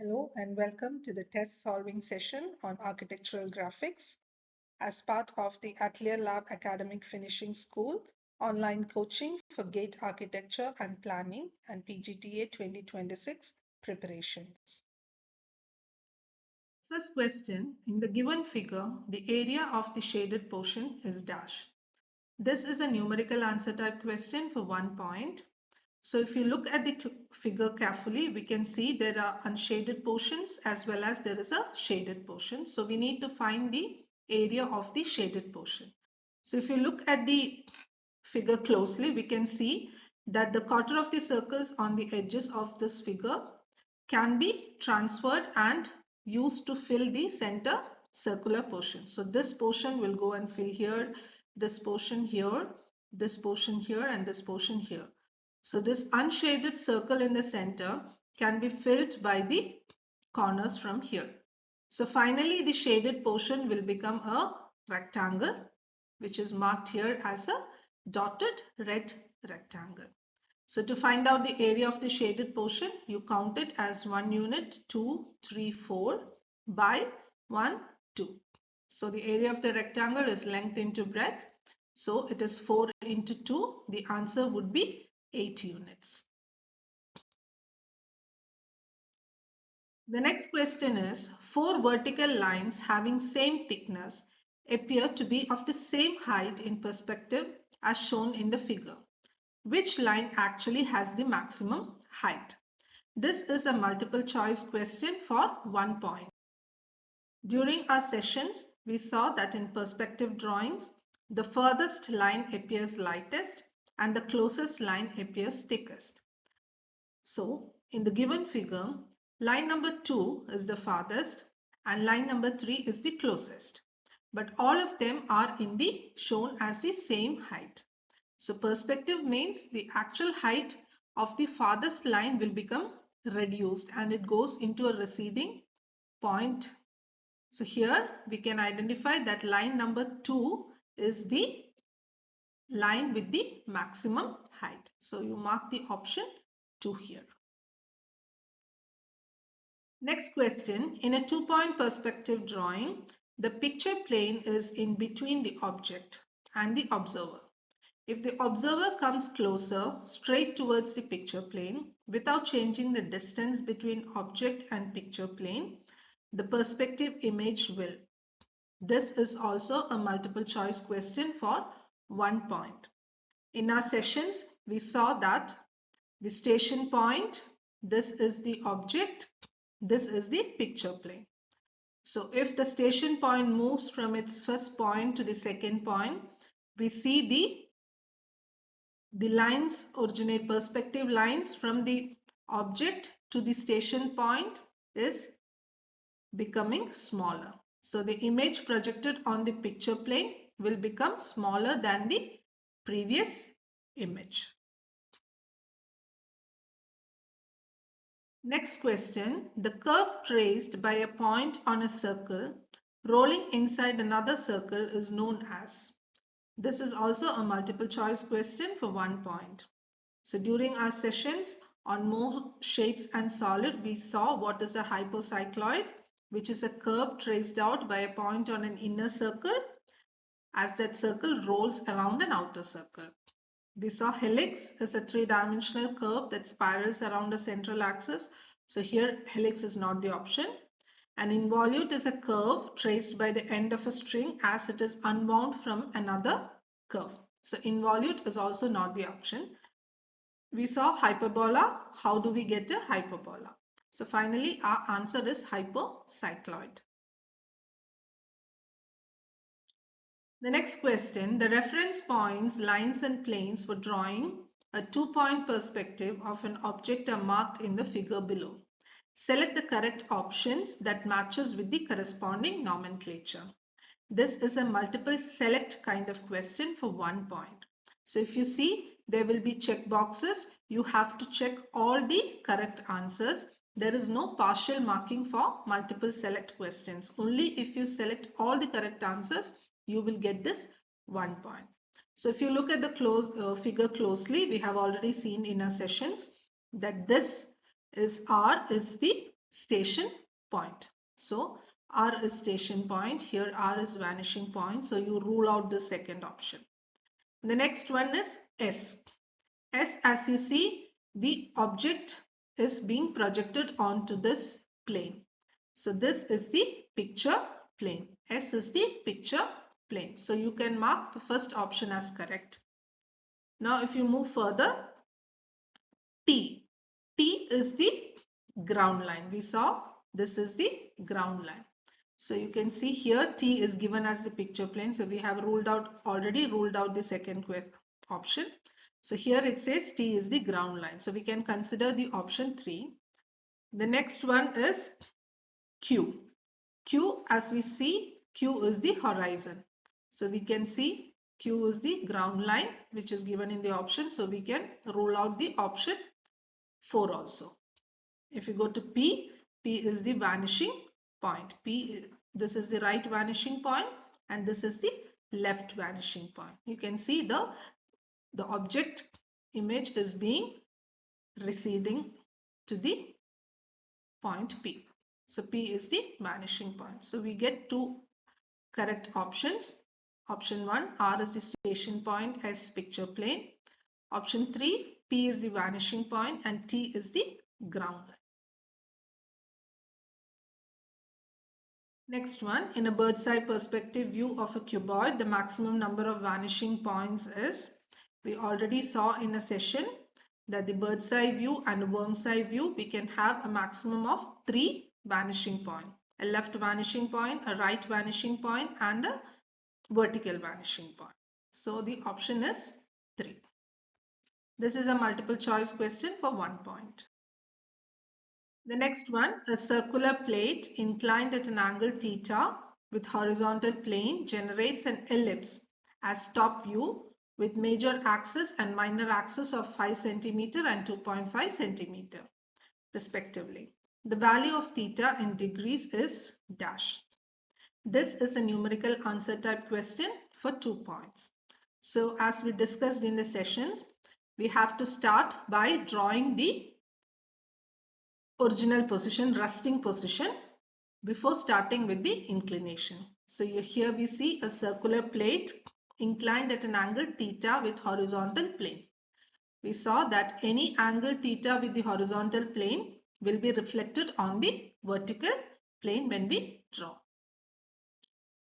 Hello and welcome to the test solving session on architectural graphics as part of the Atelier Lab Academic Finishing School online coaching for GATE Architecture and Planning and PGTA 2026 preparations. First question, in the given figure, the area of the shaded portion is dash. This is a numerical answer type question for 1 point. So if you look at the figure carefully, we can see there are unshaded portions as well as there is a shaded portion. So we need to find the area of the shaded portion. So if you look at the figure closely, we can see that the quarter of the circles on the edges of this figure can be transferred and used to fill the center circular portion. So this portion will go and fill here, this portion here, this portion here, and this portion here. So this unshaded circle in the center can be filled by the corners from here. So finally the shaded portion will become a rectangle, which is marked here as a dotted red rectangle. So to find out the area of the shaded portion, you count it as 1 unit, 2, 3, 4 by 1, 2. So the area of the rectangle is length into breadth. So it is 4 into 2. The answer would be 8 units. The next question is, 4 vertical lines having same thickness appear to be of the same height in perspective as shown in the figure. Which line actually has the maximum height? This is a multiple choice question for 1 point. During our sessions, we saw that in perspective drawings, the furthest line appears lightest and the closest line appears thickest. So, in the given figure, line number 2 is the farthest and line number 3 is the closest. But all of them are shown as the same height. So, perspective means the actual height of the farthest line will become reduced and it goes into a receding point. So, here we can identify that line number 2 is the line with the maximum height. So, you mark the option 2 here. Next question, in a 2-point perspective drawing, the picture plane is in between the object and the observer. If the observer comes closer, straight towards the picture plane, without changing the distance between object and picture plane, the perspective image will. This is also a multiple choice question for 1 point. In our sessions, we saw that the station point, this is the object, this is the picture plane. So if the station point moves from its first point to the second point, we see the lines originate perspective lines from the object to the station point is becoming smaller. So the image projected on the picture plane will become smaller than the previous image. Next question, the curve traced by a point on a circle rolling inside another circle is known as. This is also a multiple choice question for 1 point. So during our sessions on more shapes and solid, we saw what is a hypocycloid, which is a curve traced out by a point on an inner circle as that circle rolls around an outer circle. We saw helix is a 3-dimensional curve that spirals around a central axis. So here helix is not the option. And involute is a curve traced by the end of a string as it is unwound from another curve. So involute is also not the option. We saw hyperbola. How do we get a hyperbola? So finally our answer is hypocycloid. The next question, the reference points, lines and planes for drawing a 2-point perspective of an object are marked in the figure below. Select the correct options that matches with the corresponding nomenclature. This is a multiple select kind of question for 1 point. So if you see, there will be check boxes. You have to check all the correct answers. There is no partial marking for multiple select questions. Only if you select all the correct answers, you will get this 1 point. So if you look at the figure closely, we have already seen in our sessions that this is R is the station point. So R is station point, here R is vanishing point, so you rule out the second option. The next one is S. S, as you see, the object is being projected onto this plane. So this is the picture plane. S is the picture plane. So you can mark the first option as correct. Now if you move further, T. T is the ground line. We saw this is the ground line. So you can see here T is given as the picture plane. So we have already ruled out the second option. So here it says T is the ground line. So we can consider the option 3. The next one is Q. Q, as we see, Q is the horizon. So we can see Q is the ground line which is given in the option. So we can rule out the option 4 also. If you go to P, P is the vanishing point. This is the right vanishing point and this is the left vanishing point. You can see the object image is being receding to the point P. So P is the vanishing point. So we get 2 correct options. Option 1, R is the station point, S picture plane. Option 3, P is the vanishing point and T is the ground line. Next one, in a bird's eye perspective view of a cuboid, the maximum number of vanishing points is, we already saw in a session that the bird's eye view and a worm's eye view, we can have a maximum of 3 vanishing points. A left vanishing point, a right vanishing point and a vertical vanishing point. So the option is 3. This is a multiple choice question for 1 point. The next one, a circular plate inclined at an angle theta with horizontal plane generates an ellipse as top view with major axis and minor axis of 5 cm and 2.5 cm respectively. The value of theta in degrees is dash. This is a numerical answer type question for 2 points. So as we discussed in the sessions, we have to start by drawing the original position, resting position, before starting with the inclination. So here we see a circular plate inclined at an angle theta with horizontal plane. We saw that any angle theta with the horizontal plane will be reflected on the vertical plane when we draw.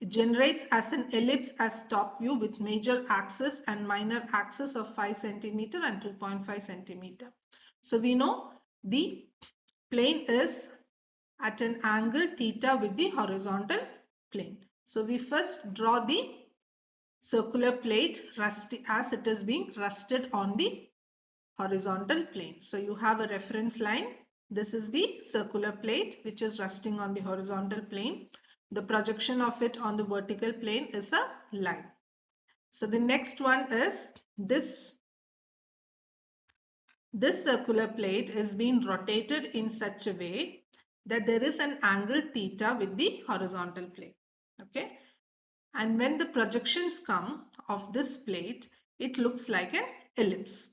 It generates as an ellipse as top view with major axis and minor axis of 5 cm and 2.5 cm. So we know the plane is at an angle theta with the horizontal plane. So we first draw the circular plate as it is being rested on the horizontal plane. So you have a reference line. This is the circular plate which is resting on the horizontal plane. The projection of it on the vertical plane is a line. So the next one is this circular plate is being rotated in such a way that there is an angle theta with the horizontal plane. Okay, and when the projections come of this plate, it looks like an ellipse.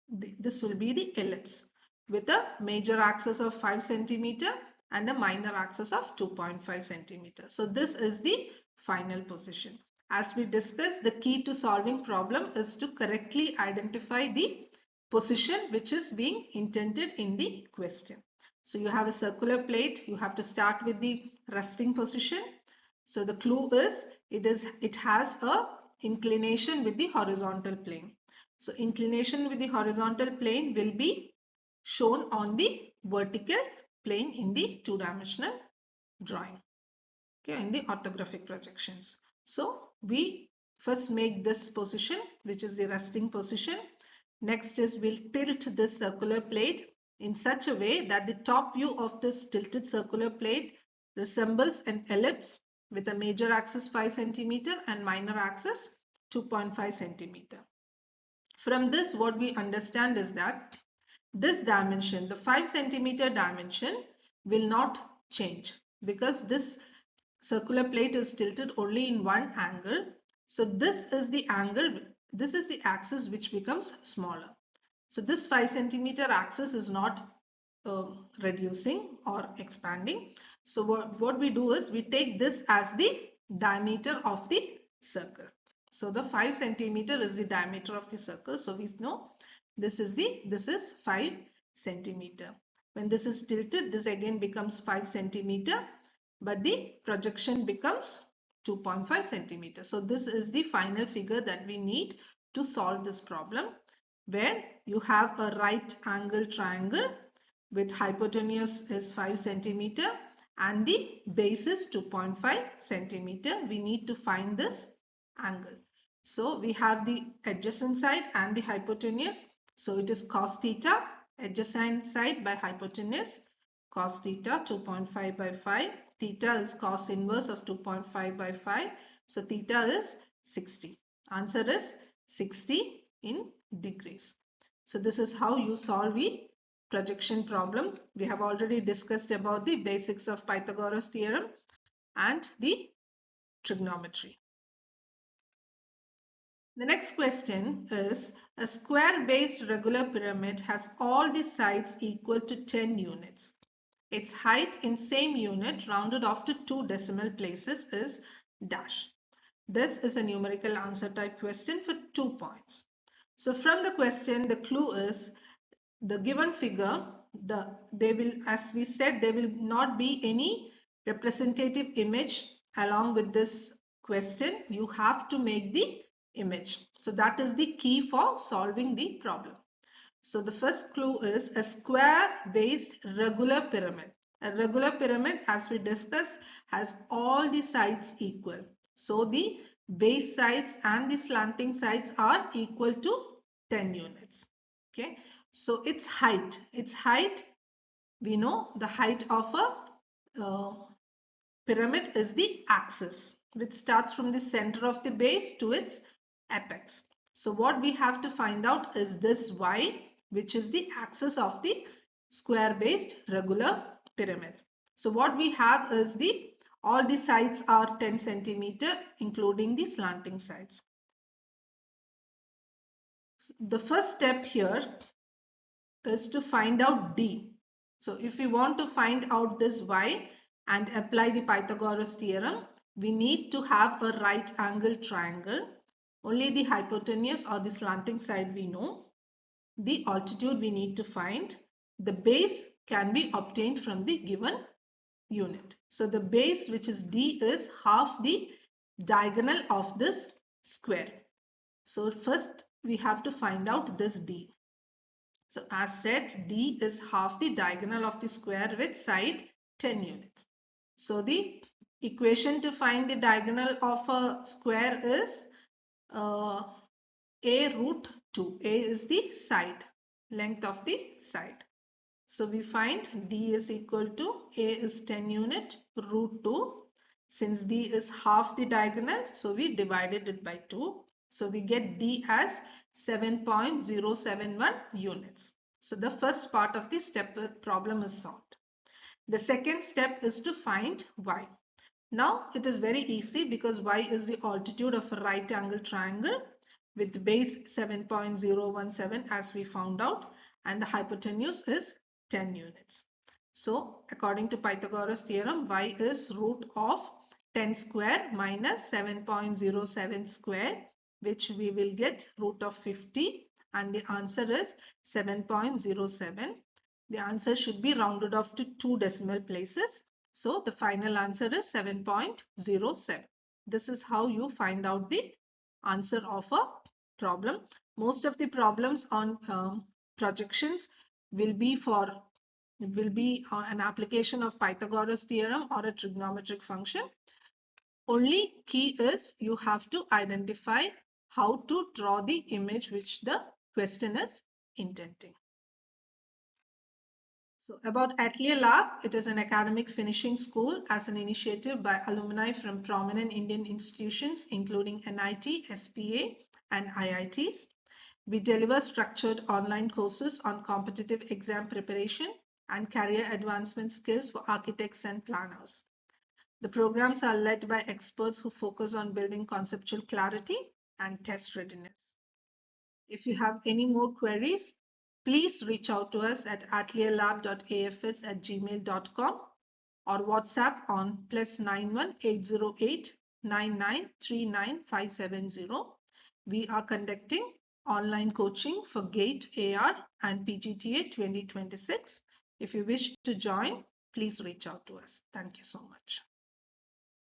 This will be the ellipse with a major axis of 5 cm and a minor axis of 2.5 cm. So this is the final position. As we discussed, the key to solving problem is to correctly identify the position which is being intended in the question. So you have a circular plate, you have to start with the resting position. So the clue is it has a inclination with the horizontal plane. So inclination with the horizontal plane will be shown on the vertical plane in the two-dimensional drawing, okay, in the orthographic projections. So we first make this position, which is the resting position. Next is we'll tilt this circular plate in such a way that the top view of this tilted circular plate resembles an ellipse with a major axis 5 cm and minor axis 2.5 cm. From this, what we understand is that this dimension, the 5 cm dimension, will not change because this circular plate is tilted only in one angle. So this is the angle, this is the axis which becomes smaller. So this 5 cm axis is not reducing or expanding. So what we do is we take this as the diameter of the circle. So the 5 centimeter is the diameter of the circle. So we know this is 5 centimeter. When this is tilted, this again becomes 5 centimeter, but the projection becomes 2.5 centimeter. So this is the final figure that we need to solve this problem, where you have a right angle triangle with hypotenuse is 5 centimeter and the base is 2.5 centimeter. We need to find this angle. So we have the adjacent side and the hypotenuse. So it is cos theta, adjacent side by hypotenuse, cos theta 2.5 by 5. Theta is cos inverse of 2.5 by 5. So theta is 60. Answer is 60 in degrees. So this is how you solve the projection problem. We have already discussed about the basics of Pythagoras theorem and the trigonometry. The next question is, a square-based regular pyramid has all the sides equal to 10 units. Its height in same unit rounded off to 2 decimal places is dash. This is a numerical answer type question for 2 points. So from the question, the clue is the given figure, they will, as we said, there will not be any representative image along with this question. You have to make the image. So that is the key for solving the problem. So the first clue is a square-based regular pyramid. A regular pyramid, as we discussed, has all the sides equal. So the base sides and the slanting sides are equal to 10 units. Okay. So its height, we know the height of a pyramid is the axis, which starts from the center of the base to its apex. So what we have to find out is this y, which is the axis of the square-based regular pyramids. So what we have is all the sides are 10 centimeter, including the slanting sides. The first step here is to find out d. So if we want to find out this y and apply the Pythagoras theorem, we need to have a right angle triangle. Only the hypotenuse or the slanting side we know. The altitude we need to find. The base can be obtained from the given unit. So the base, which is d, is half the diagonal of this square. So first we have to find out this d. So as said, d is half the diagonal of the square with side 10 units. So the equation to find the diagonal of a square is a root 2. A is the side, length of the side. So we find d is equal to a is 10 unit root 2. Since d is half the diagonal, so we divided it by 2. So we get d as 7.071 units. So the first part of the step problem is solved. The second step is to find y. Now it is very easy because y is the altitude of a right angle triangle with base 7.017 as we found out, and the hypotenuse is 10 units. So according to Pythagoras theorem, y is root of 10 square minus 7.07 square, which we will get root of 50, and the answer is 7.07. The answer should be rounded off to 2 decimal places. So the final answer is 7.07. This is how you find out the answer of a problem. Most of the problems on projections will be an application of Pythagoras theorem or a trigonometric function. Only key is you have to identify how to draw the image which the question is intending. So about Atelier Lab, it is an academic finishing school as an initiative by alumni from prominent Indian institutions including NIT, SPA and IITs. We deliver structured online courses on competitive exam preparation and career advancement skills for architects and planners. The programs are led by experts who focus on building conceptual clarity and test readiness. If you have any more queries, please reach out to us at atelierlab.afs@gmail.com or WhatsApp on +91 808 9939 We are conducting online coaching for GATE, AR and PGTA 2026. If you wish to join, please reach out to us. Thank you so much.